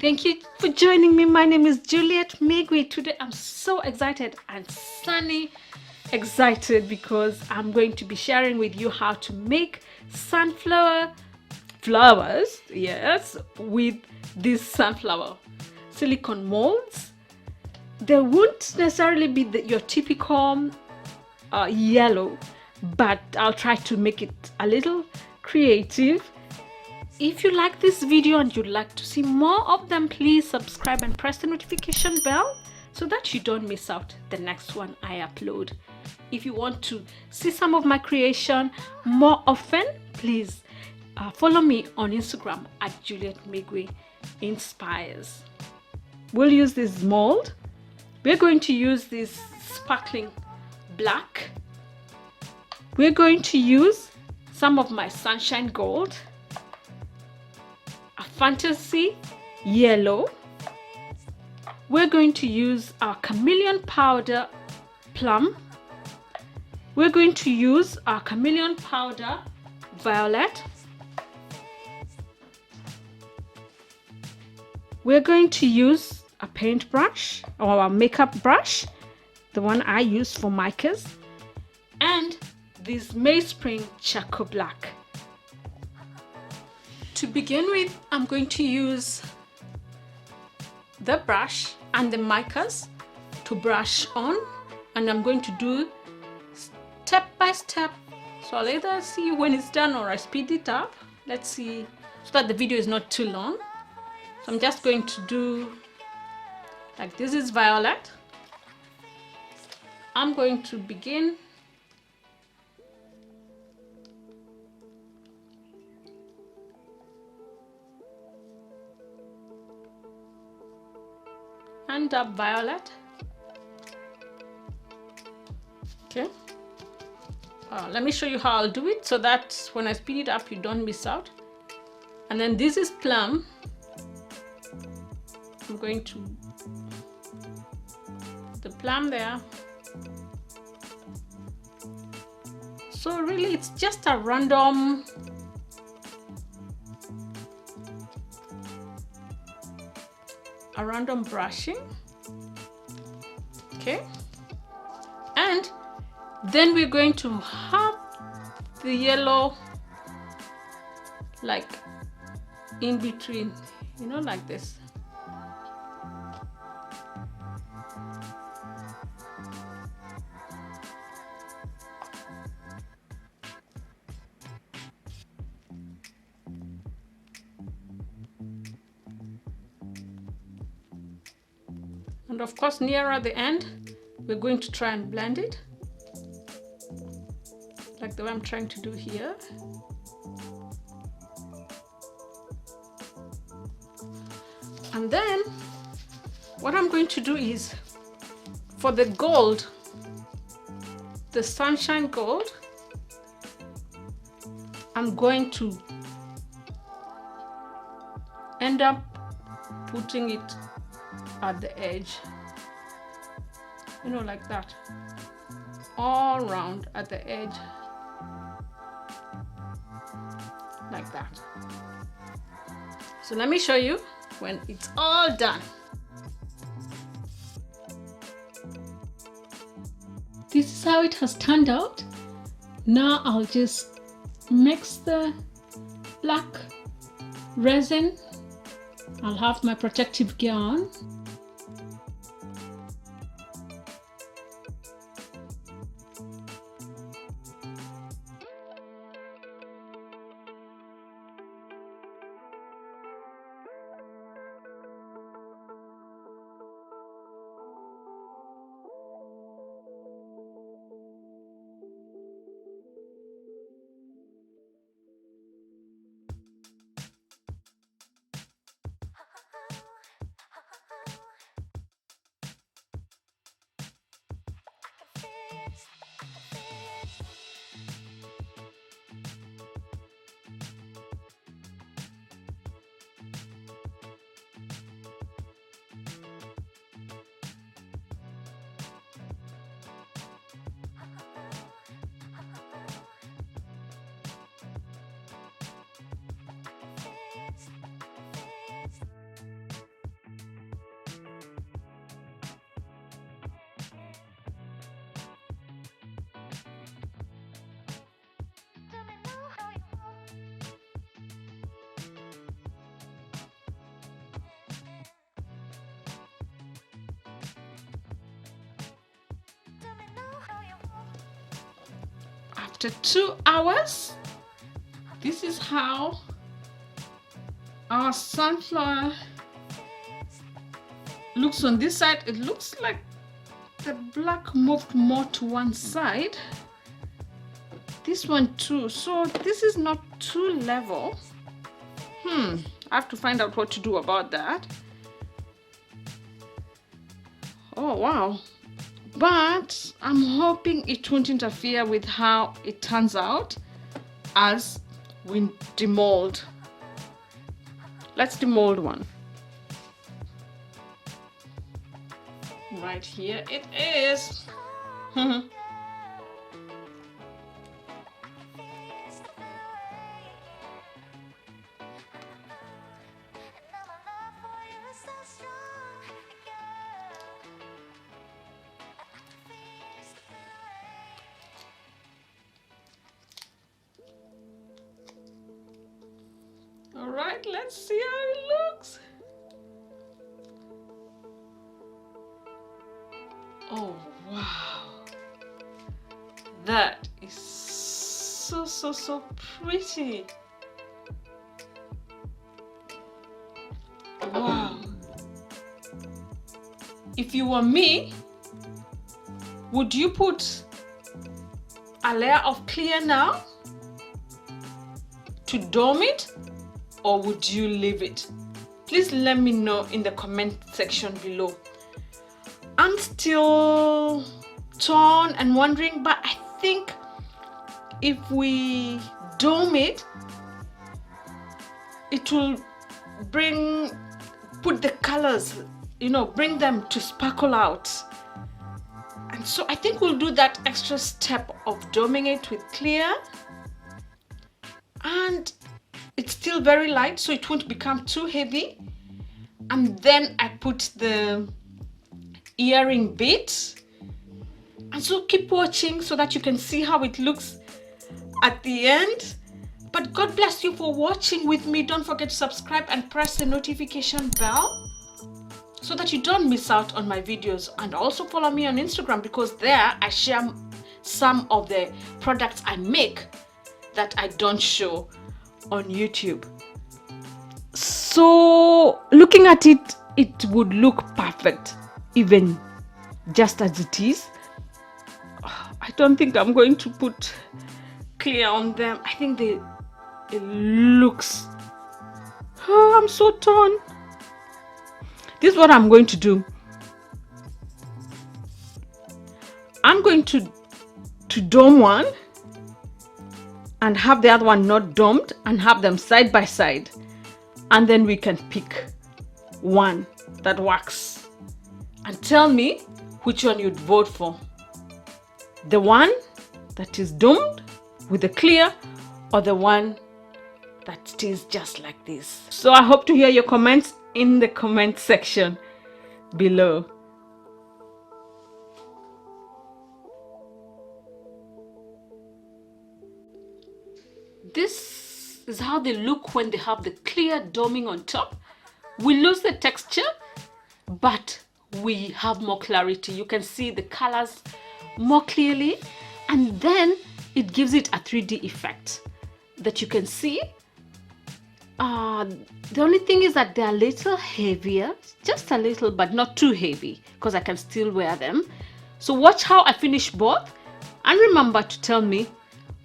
Thank you for joining me. My name is Juliet Migwi. Today I'm so excited and sunny excited because I'm going to be sharing with you how to make sunflower flowers, yes, with these sunflower silicone molds. They won't necessarily be your typical yellow, but I'll try to make it a little creative. If you like this video and you'd like to see more of them, please subscribe and press the notification bell so that you don't miss out the next one I upload. If you want to see some of my creation more often, please follow me on Instagram at Juliet Migwi Inspires. We'll use this mold. We're going to use this sparkling black. We're going to use some of my sunshine gold, a fantasy yellow. We're going to use our chameleon powder plum. We're going to use our chameleon powder violet. We're going to use a paintbrush or a makeup brush, the one I use for Micas, and this MEYSPRING charcoal black. To begin with, I'm going to use the brush and the micas to brush on, and I'm going to do step by step. So I'll either see when it's done or I speed it up. Let's see, so that the video is not too long. So I'm just going to do, like, this is violet. I'm going to begin and up violet. Okay, let me show you how I'll do it so that when I speed it up you don't miss out. And then this is plum. I'm going to the plum there. So really it's just a random brushing. Okay, and then we're going to have the yellow like in between, you know, like this. And of course, nearer the end, we're going to try and blend it, like the way I'm trying to do here. And then what I'm going to do is, for the gold, the sunshine gold, I'm going to end up putting it at the edge, you know, like that, all around at the edge, like that. So let me show you when it's all done. This is how it has turned out. Now I'll just mix the black resin. I'll have my protective gear on. after 2 hours. This is how our sunflower looks on this side. It looks like the black moved more to one side. This one too. So this is not too level. I have to find out what to do about that. Oh wow. But I'm hoping it won't interfere with how it turns out as we demold. Let's demold one. Right here it is. All right, let's see how it looks. Oh wow, that is so pretty. Wow. If you were me, would you put a layer of clear now to dome it, or would you leave it? Please let me know in the comment section below. I'm still torn and wondering, but I think if we dome it, it will put the colors, bring them to sparkle out. And so I think we'll do that extra step of doming it with clear. And it's still very light, so it won't become too heavy. And then I put the earring bit. And so keep watching so that you can see how it looks at the end. But God bless you for watching with me. Don't forget to subscribe and press the notification bell so that you don't miss out on my videos. And also follow me on Instagram, because there I share some of the products I make that I don't show on YouTube. So looking at it, it would look perfect even just as it is. I don't think I'm going to put clear on them. I think it looks, I'm so torn. This is what I'm going to do. I'm going to dome one and have the other one not domed, and have them side by side, and then we can pick one that works and tell me which one you'd vote for. The one that is domed with the clear, or the one that stays just like this. So I hope to hear your comments in the comment section below. This is how they look when they have the clear doming on top. We lose the texture, but we have more clarity. You can see the colors more clearly, and then it gives it a 3D effect that you can see. The only thing is that they're a little heavier, just a little, but not too heavy, because I can still wear them. So watch how I finish both, and remember to tell me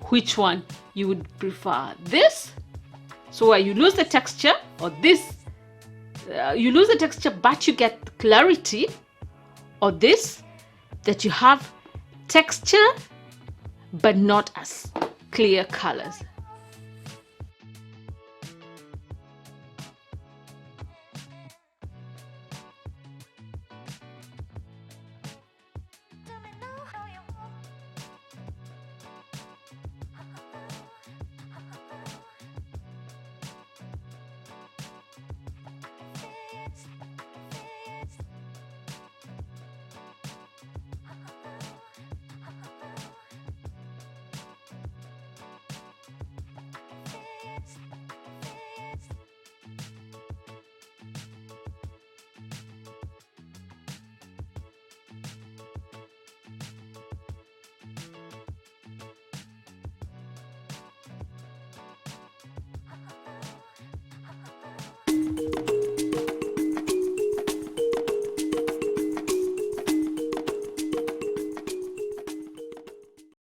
which one you would prefer. This, so where you lose the texture, or this, you lose the texture but you get clarity, or this, that you have texture but not as clear colors.